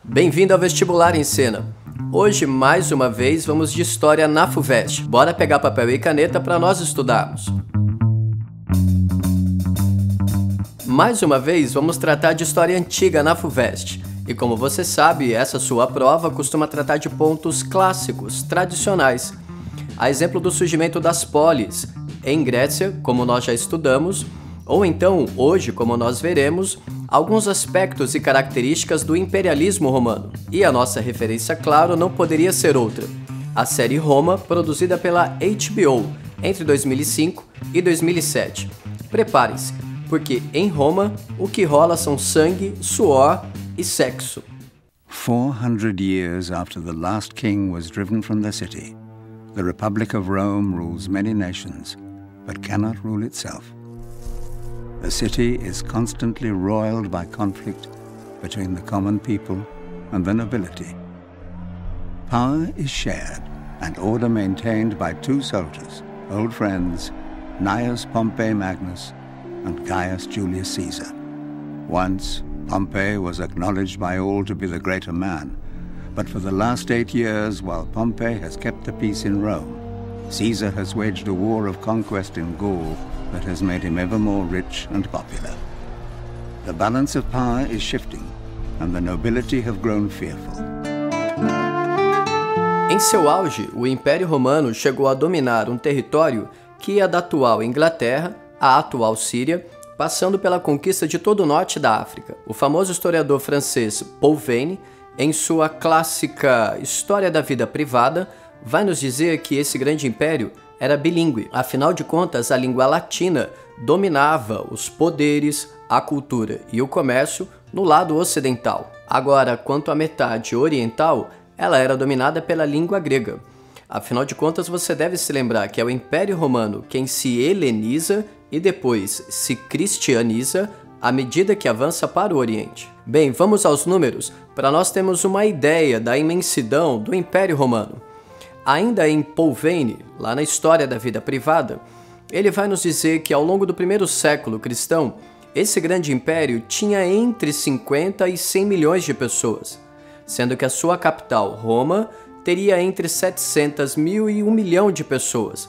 Bem-vindo ao Vestibular em Cena. Hoje, mais uma vez, vamos de História na FUVEST. Bora pegar papel e caneta para nós estudarmos. Mais uma vez, vamos tratar de História Antiga na FUVEST. E como você sabe, essa sua prova costuma tratar de pontos clássicos, tradicionais. A exemplo do surgimento das polis, em Grécia, como nós já estudamos, ou então, hoje, como nós veremos, alguns aspectos e características do imperialismo romano. E a nossa referência, claro, não poderia ser outra. A série Roma, produzida pela HBO entre 2005 e 2007. Preparem-se, porque em Roma, o que rola são sangue, suor e sexo. 400 years after the last king was driven from the city, the Republic of Rome rules many nations, but cannot rule itself. The city is constantly roiled by conflict between the common people and the nobility. Power is shared and order maintained by two soldiers, old friends, Gnaeus Pompey Magnus and Gaius Julius Caesar. Once, Pompey was acknowledged by all to be the greater man, but for the last 8 years, while Pompey has kept the peace in Rome, Caesar has waged a war of conquest in Gaul that has made him ever more rich and popular. The balance of power is shifting, and the nobility have grown fearful. Em seu auge, o Império Romano chegou a dominar um território que ia da atual Inglaterra à atual Síria, passando pela conquista de todo o norte da África. O famoso historiador francês Paul Veyne, em sua clássica História da Vida Privada, vai nos dizer que esse grande império era bilíngue. Afinal de contas, a língua latina dominava os poderes, a cultura e o comércio no lado ocidental. Agora, quanto à metade oriental, ela era dominada pela língua grega. Afinal de contas, você deve se lembrar que é o Império Romano quem se heleniza e depois se cristianiza à medida que avança para o Oriente. Bem, vamos aos números para nós termos uma ideia da imensidão do Império Romano. Ainda em Paul Veyne, lá na História da Vida Privada, ele vai nos dizer que ao longo do primeiro século cristão, esse grande império tinha entre 50 e 100 milhões de pessoas, sendo que a sua capital, Roma, teria entre 700 mil e 1 milhão de pessoas.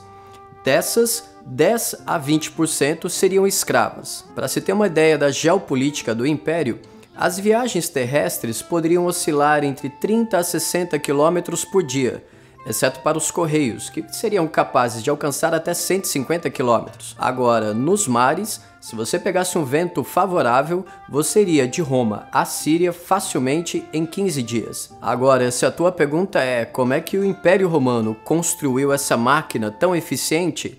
Dessas, 10 a 20% seriam escravas. Para se ter uma ideia da geopolítica do império, as viagens terrestres poderiam oscilar entre 30 a 60 quilômetros por dia, exceto para os correios, que seriam capazes de alcançar até 150 km. Agora, nos mares, se você pegasse um vento favorável, você iria de Roma à Síria facilmente em 15 dias. Agora, se a tua pergunta é como é que o Império Romano construiu essa máquina tão eficiente,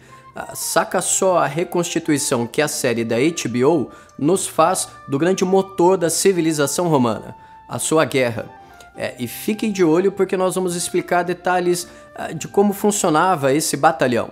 saca só a reconstituição que a série da HBO nos faz do grande motor da civilização romana, a sua guerra. E fiquem de olho porque nós vamos explicar detalhes de como funcionava esse batalhão.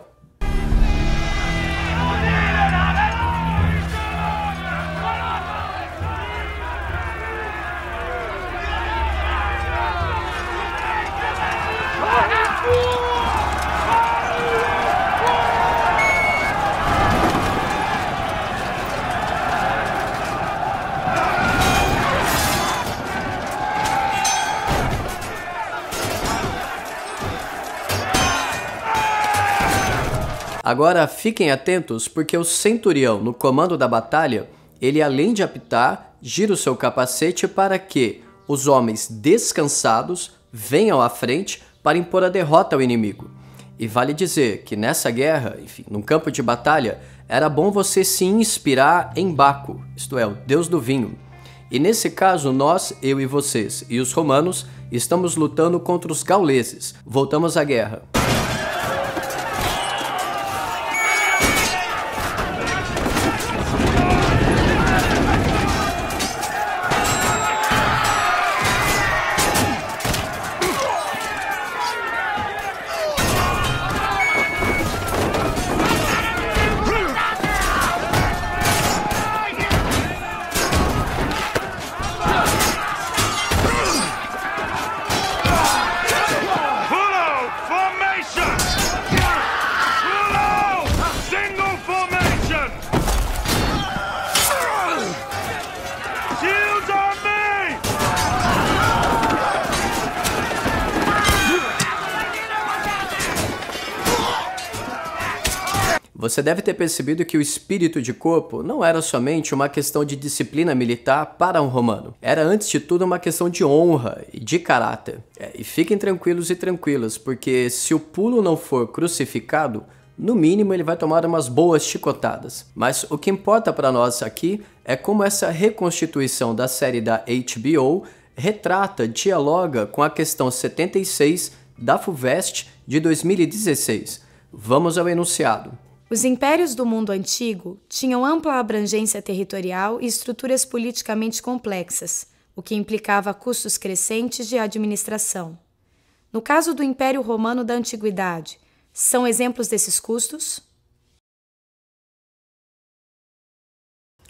Agora fiquem atentos porque o centurião no comando da batalha, ele além de apitar, gira o seu capacete para que os homens descansados venham à frente para impor a derrota ao inimigo. E vale dizer que nessa guerra, enfim, num campo de batalha, era bom você se inspirar em Baco, isto é, o deus do vinho. E nesse caso nós, eu e vocês, e os romanos, estamos lutando contra os gauleses. Voltamos à guerra. Formation! Você deve ter percebido que o espírito de corpo não era somente uma questão de disciplina militar para um romano. Era, antes de tudo, uma questão de honra e de caráter. E fiquem tranquilos e tranquilas, porque se o pulo não for crucificado, no mínimo ele vai tomar umas boas chicotadas. Mas o que importa para nós aqui é como essa reconstituição da série da HBO retrata, dialoga com a questão 76 da FUVEST de 2016. Vamos ao enunciado. Os impérios do mundo antigo tinham ampla abrangência territorial e estruturas politicamente complexas, o que implicava custos crescentes de administração. No caso do Império Romano da Antiguidade, são exemplos desses custos?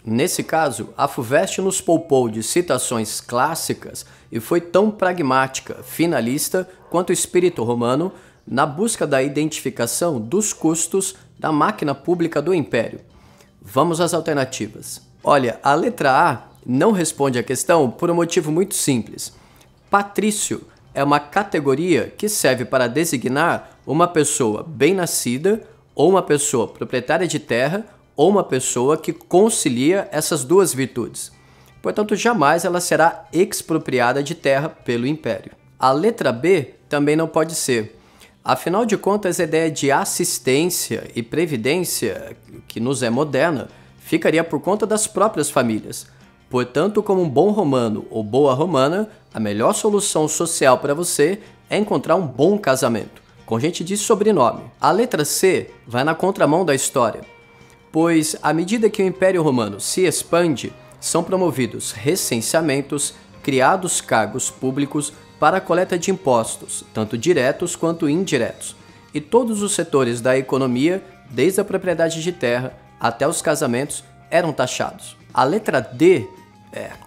Nesse caso, a FUVEST nos poupou de citações clássicas e foi tão pragmática, finalista, quanto o espírito romano na busca da identificação dos custos da máquina pública do Império. Vamos às alternativas. Olha, a letra A não responde à questão por um motivo muito simples. Patrício é uma categoria que serve para designar uma pessoa bem-nascida, ou uma pessoa proprietária de terra, ou uma pessoa que concilia essas duas virtudes. Portanto, jamais ela será expropriada de terra pelo Império. A letra B também não pode ser. Afinal de contas, a ideia de assistência e previdência, que nos é moderna, ficaria por conta das próprias famílias. Portanto, como um bom romano ou boa romana, a melhor solução social para você é encontrar um bom casamento, com gente de sobrenome. A letra C vai na contramão da história, pois à medida que o Império Romano se expande, são promovidos recenseamentos, criados cargos públicos para a coleta de impostos, tanto diretos quanto indiretos, e todos os setores da economia, desde a propriedade de terra até os casamentos, eram taxados. A letra D,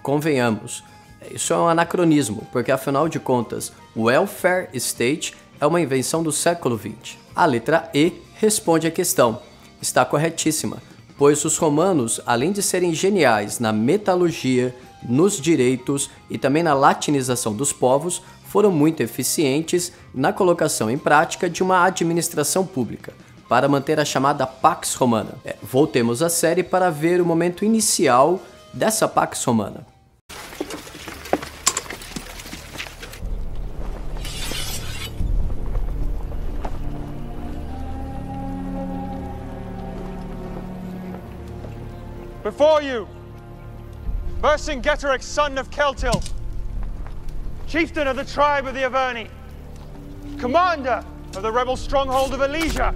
convenhamos, isso é um anacronismo, porque afinal de contas, o welfare state é uma invenção do século XX. A letra E responde à questão. Está corretíssima, pois os romanos, além de serem geniais na metalurgia, nos direitos e também na latinização dos povos, foram muito eficientes na colocação em prática de uma administração pública, para manter a chamada Pax Romana. Voltemos à série para ver o momento inicial dessa Pax Romana. Before you, Vercingetorix, son of Celtil, chieftain of the tribe of the Averni, commander of the rebel stronghold of Alesia,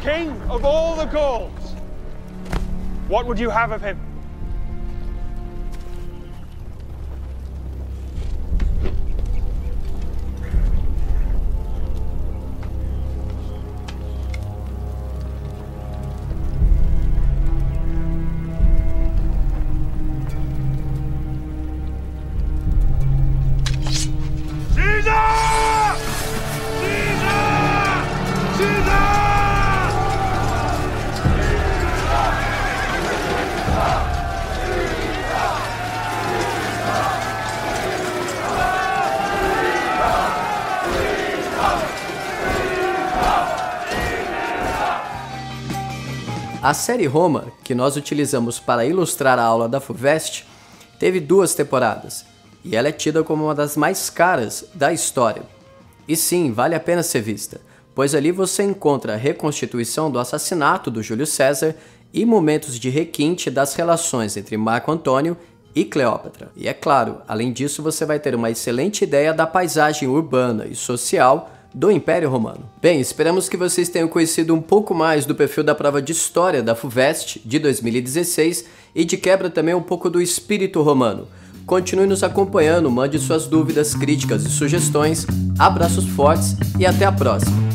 king of all the Gauls. What would you have of him? A série Roma, que nós utilizamos para ilustrar a aula da FUVEST, teve 2 temporadas, e ela é tida como uma das mais caras da história. E sim, vale a pena ser vista, pois ali você encontra a reconstituição do assassinato do Júlio César e momentos de requinte das relações entre Marco Antônio e Cleópatra. E é claro, além disso você vai ter uma excelente ideia da paisagem urbana e social do Império Romano. Bem, esperamos que vocês tenham conhecido um pouco mais do perfil da prova de História da FUVEST de 2016 e de quebra também um pouco do espírito romano. Continue nos acompanhando, mande suas dúvidas, críticas e sugestões. Abraços fortes e até a próxima!